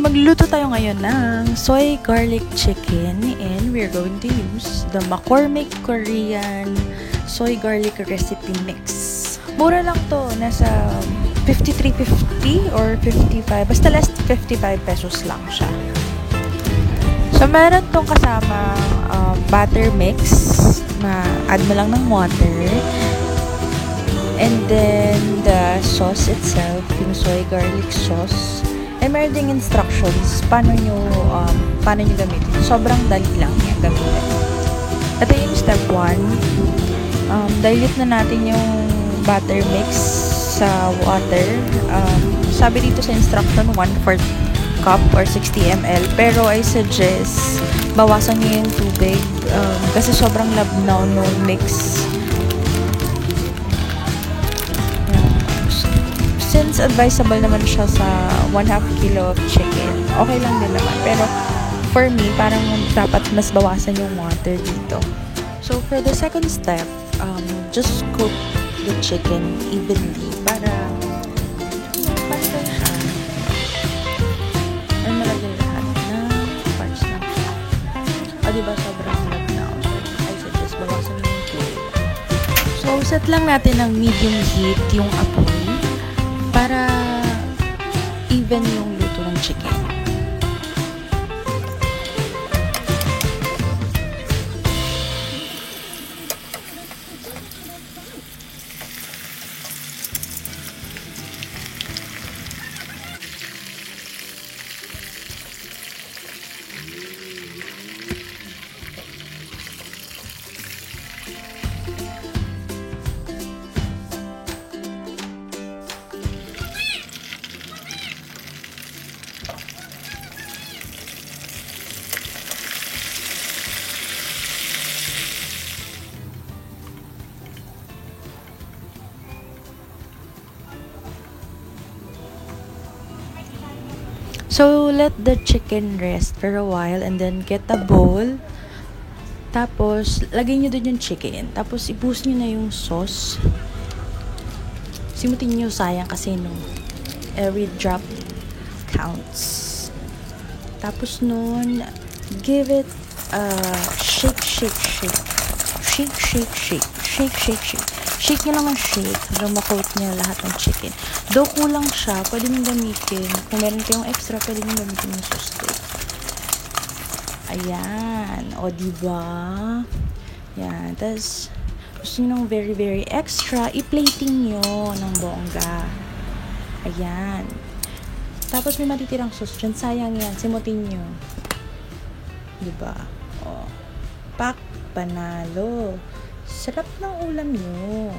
magluluto tayo ngayon ng soy garlic chicken and we're going to use the McCormick Korean soy garlic recipe mix. Mura lang to, nasa 53.50 or 55, basta less 55 pesos lang siya. So meron tong kasama butter mix, ma-add mo lang ng water. And then the sauce itself, yung soy garlic sauce. And meron ding instructions paano nyo gamitin. Sobrang dali lang yan gamitin. Ito yung step 1. Dilute na natin yung butter mix sa water. Sabi dito sa instruction 1/4 cup or 60 ml. Pero I suggest bawasan nyo yung tubig kasi sobrang labnaw no mix. Since advisable naman siya sa 1/2 kilo of chicken, okay lang din naman. Pero for me, parang dapat mas bawasan yung water dito. So for the second step, just cook the chicken evenly para pasta siya. Ay malagay lahat na parts na siya. O diba sobrang labnaw. So I suggest bawasan yung tubig. So set lang natin ng medium heat yung apoy para even yung luto ng chicken. So, let the chicken rest for a while and then get a bowl. Tapos, lagay nyo dun yung chicken. Tapos, i-boost nyo na yung sauce. Simutin nyo, sayang kasi no, every drop counts. Tapos nun, give it a shake. Shake nyo lang ang shake hanggang ma-coat nyo lahat ng chicken. Though kulang siya, pwede nyo gamitin. Kung meron kayong extra, pwede nyo gamitin yung sauce cake. Ayan. O, diba? Yan. Tapos, gusto nyo ng very, very extra, i-plating nyo ng bongga. Ayan. Tapos, may matitirang sauce dyan. Sayang yan. Simutin nyo. Diba? O. Pak, panalo. Sarap ng ulam nyo.